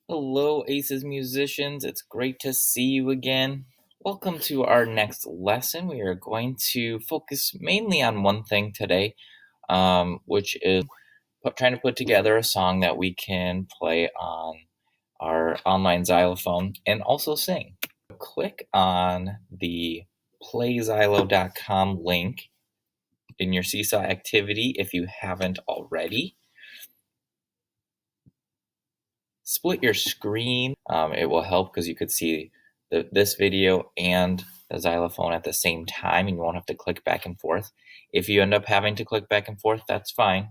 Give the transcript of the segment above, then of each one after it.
Hello, Aces musicians. It's great to see you again. Welcome to our next lesson. We are going to focus mainly on one thing today, which is trying to put together a song that we can play on our online xylophone and also sing. Click on the playxylo.com link in your Seesaw activity if you haven't already. Split your screen. It will help because you could see this video and the xylophone at the same time, and you won't have to click back and forth. If you end up having to click back and forth, that's fine,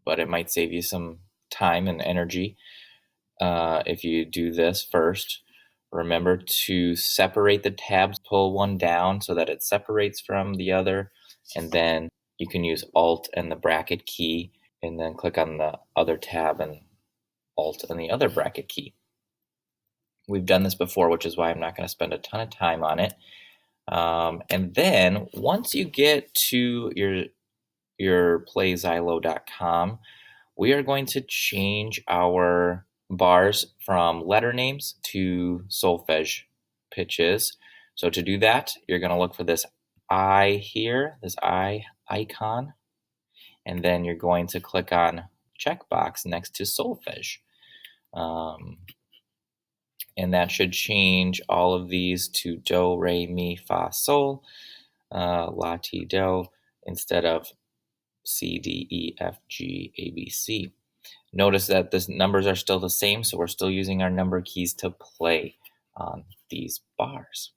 but it might save you some time and energy if you do this first. Remember to separate the tabs, pull one down so that it separates from the other, and then you can use Alt and the bracket key, and then click on the other tab and Alt and the other bracket key. We've done this before, which is why I'm not going to spend a ton of time on it. And then once you get to your playxylo.com, we are going to change our bars from letter names to solfege pitches. So to do that, you're going to look for this I here, this I icon, and then you're going to click on checkbox next to solfege. And that should change all of these to do, re, mi, fa, sol, la, ti, do, instead of C, D, E, F, G, A, B, C. Notice that the numbers are still the same, so we're still using our number keys to play on these bars.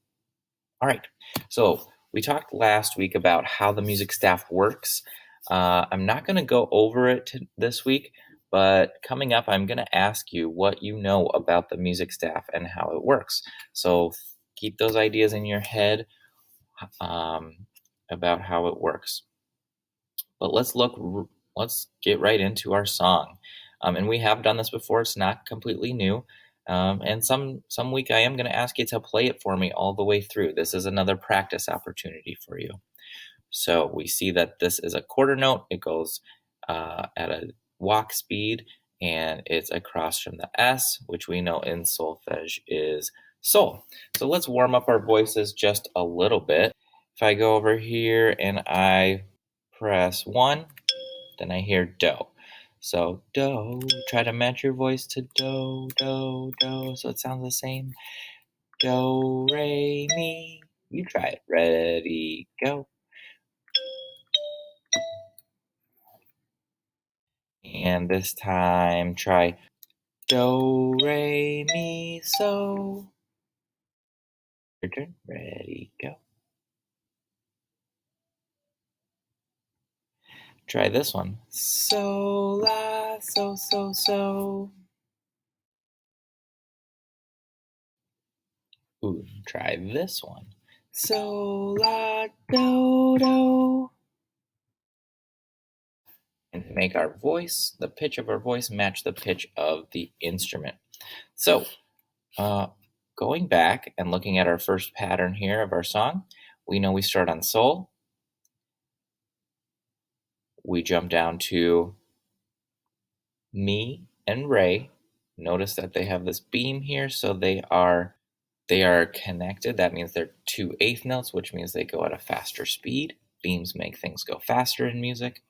All right, so we talked last week about how the music staff works. I'm not going to go over it this week, but coming up, I'm going to ask you what you know about the music staff and how it works. So keep those ideas in your head about how it works. But let's get right into our song. And we have done this before. It's not completely new. And some week I am going to ask you to play it for me all the way through. This is another practice opportunity for you. So we see that this is a quarter note. It goes at a walk speed, and it's across from the S, which we know in solfege is sol. So let's warm up our voices just a little bit. If I go over here and I press 1, then I hear do. So do, try to match your voice to do, do, do, so it sounds the same. Do, re, mi. You try it. Ready, go. And this time try do, re, mi, so. Your turn. Ready, go. Try this one. So, la, so, so, so. Ooh, try this one. So, la, do, do. And make our voice, the pitch of our voice, match the pitch of the instrument. So, going back and looking at our first pattern here of our song, we know we start on sol. We jump down to mi and re. Notice that they have this beam here, so they are connected. That means they're 2/8 notes, which means they go at a faster speed. Beams make things go faster in music.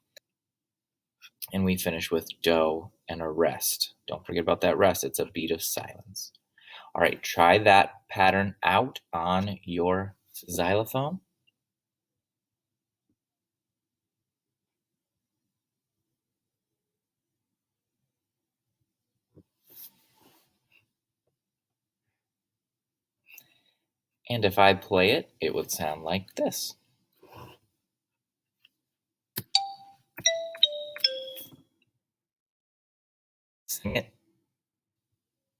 And we finish with do and a rest. Don't forget about that rest. It's a beat of silence. All right, try that pattern out on your xylophone. And if I play it, it would sound like this. Sing it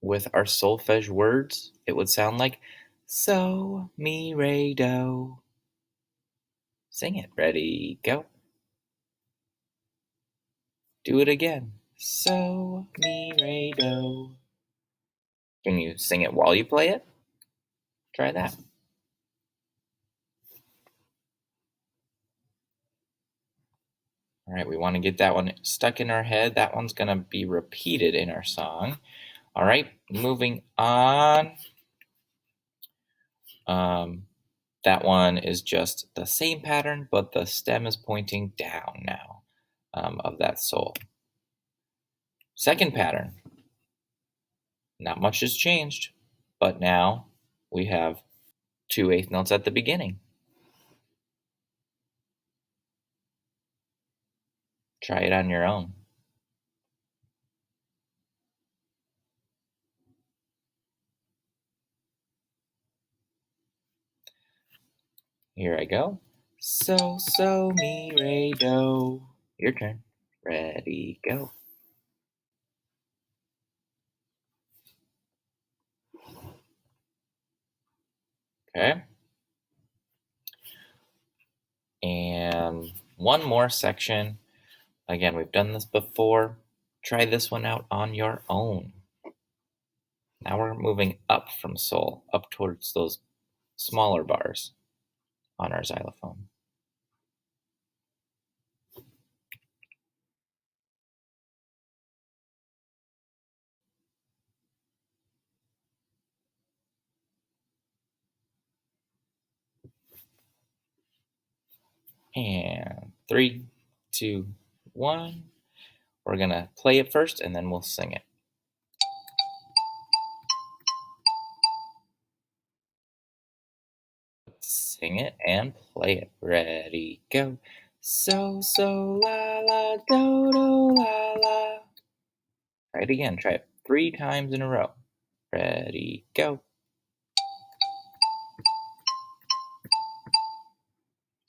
with our solfege words, it would sound like so, mi, re, do. Sing it. Ready, go. Do it again. So, mi, re, do. Can you sing it while you play it? Try that. All right, we want to get that one stuck in our head. That one's going to be repeated in our song. All right, moving on. That one is just the same pattern, but the stem is pointing down now of that sol. Second pattern, not much has changed, but now we have 2/8 notes at the beginning. Try it on your own. Here I go. So, mi, re, do. Your turn. Ready, go. Okay. And one more section. Again, we've done this before. Try this one out on your own. Now we're moving up from sol, up towards those smaller bars on our xylophone. And 3, 2, 1. We're going to play it first and then we'll sing it. Sing it and play it. Ready, go. So, la, la, do, do, la, la. Try it again. Try it 3 times in a row. Ready, go.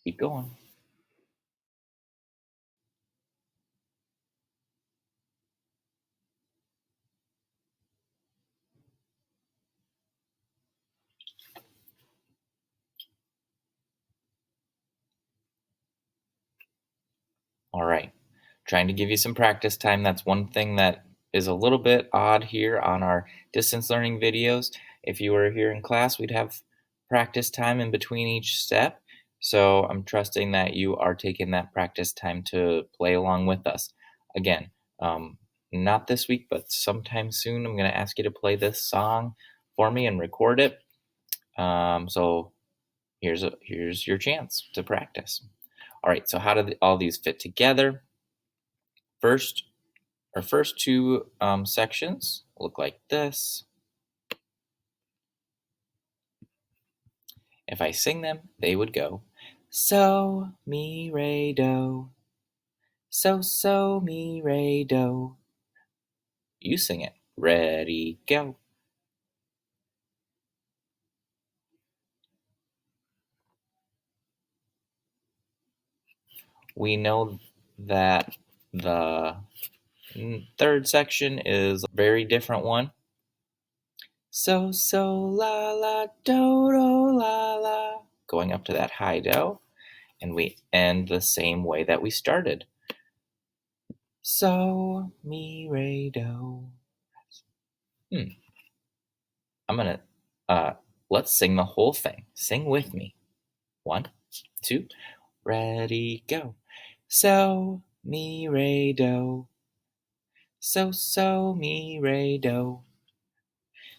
Keep going. All right. Trying to give you some practice time. That's one thing that is a little bit odd here on our distance learning videos. If you were here in class, we'd have practice time in between each step. So I'm trusting that you are taking that practice time to play along with us. Again, not this week, but sometime soon, I'm going to ask you to play this song for me and record it. So here's your chance to practice. All right, so how do all these fit together? First, our first two sections look like this. If I sing them, they would go so, mi, re, do. So, mi, re, do. You sing it. Ready, go. We know that the third section is a very different one. So, la, la, do, do, la, la. Going up to that high do. And we end the same way that we started. So, mi, re, do. I'm gonna, let's sing the whole thing. Sing with me. 1, 2, ready, go. So, mi, re, do. So, mi, re, do.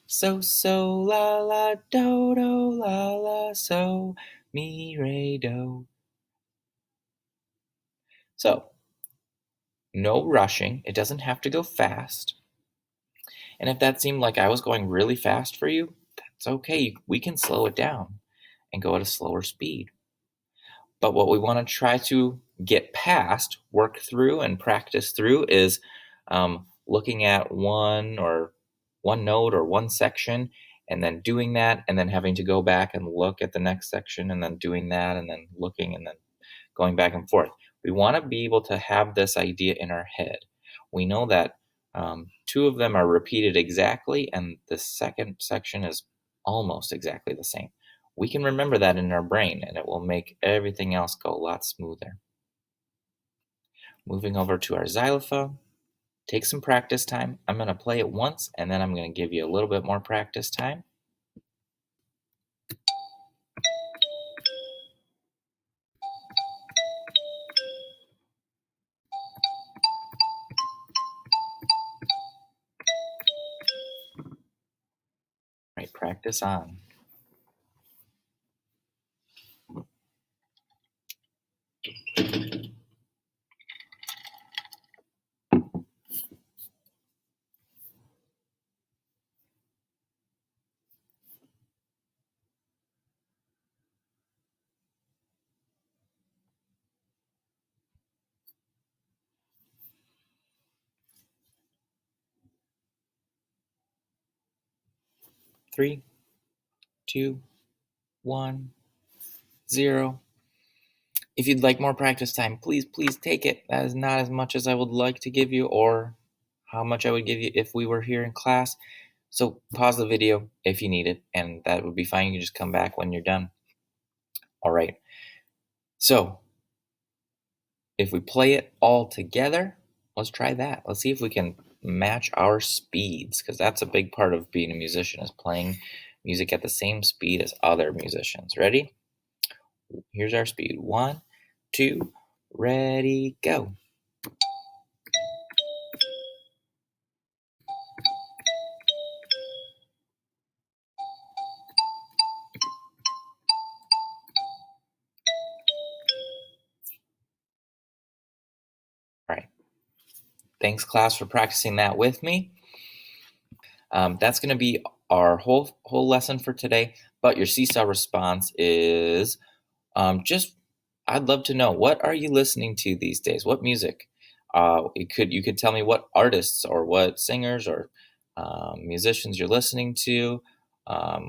So, la, la, do, do, la, la. So, mi, re, do. So, no rushing. It doesn't have to go fast. And if that seemed like I was going really fast for you, that's okay. We can slow it down and go at a slower speed. But what we want to try to get past, work through, and practice through is looking at one note or one section and then doing that and then having to go back and look at the next section and then doing that and then looking and then going back and forth. We want to be able to have this idea in our head. We know that 2 of them are repeated exactly, and the second section is almost exactly the same. We can remember that in our brain, and it will make everything else go a lot smoother. Moving over to our xylophone, take some practice time. I'm going to play it once, and then I'm going to give you a little bit more practice time. practice on. Three, two, 1, 0. If you'd like more practice time, please take it. That is not as much as I would like to give you or how much I would give you if we were here in class. So pause the video if you need it, and that would be fine. You can just come back when you're done. All right. So if we play it all together, let's try that. Let's see if we can match our speeds, because that's a big part of being a musician, is playing music at the same speed as other musicians. Ready? Here's our speed. 1, 2, ready, go. All right. Thanks, class, for practicing that with me. That's going to be our whole lesson for today. But your seesaw response is just, I'd love to know, what are you listening to these days? What music? You could tell me what artists or what singers or musicians you're listening to.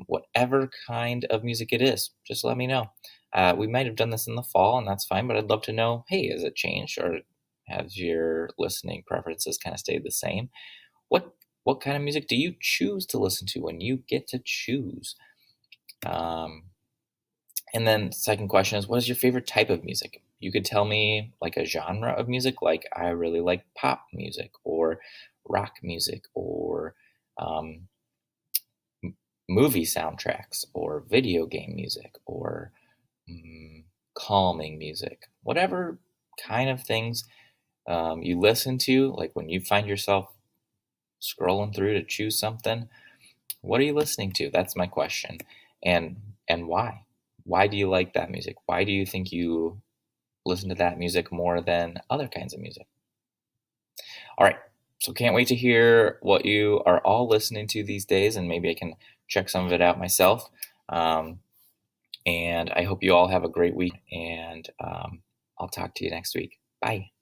Whatever kind of music it is, just let me know. We might have done this in the fall, and that's fine. But I'd love to know, hey, has it changed, or have your listening preferences kind of stayed the same? What what kind of music do you choose to listen to when you get to choose? Um, and then second question is, what is your favorite type of music? You could tell me like a genre of music, like I really like pop music or rock music or um, movie soundtracks or video game music or mm, calming music, whatever kind of things you listen to, like when you find yourself scrolling through to choose something. What are you listening to? That's my question. And why? Why do you like that music? Why do you think you listen to that music more than other kinds of music? All right. So can't wait to hear what you are all listening to these days, and maybe I can check some of it out myself. Um, and I hope you all have a great week, and I'll talk to you next week. Bye.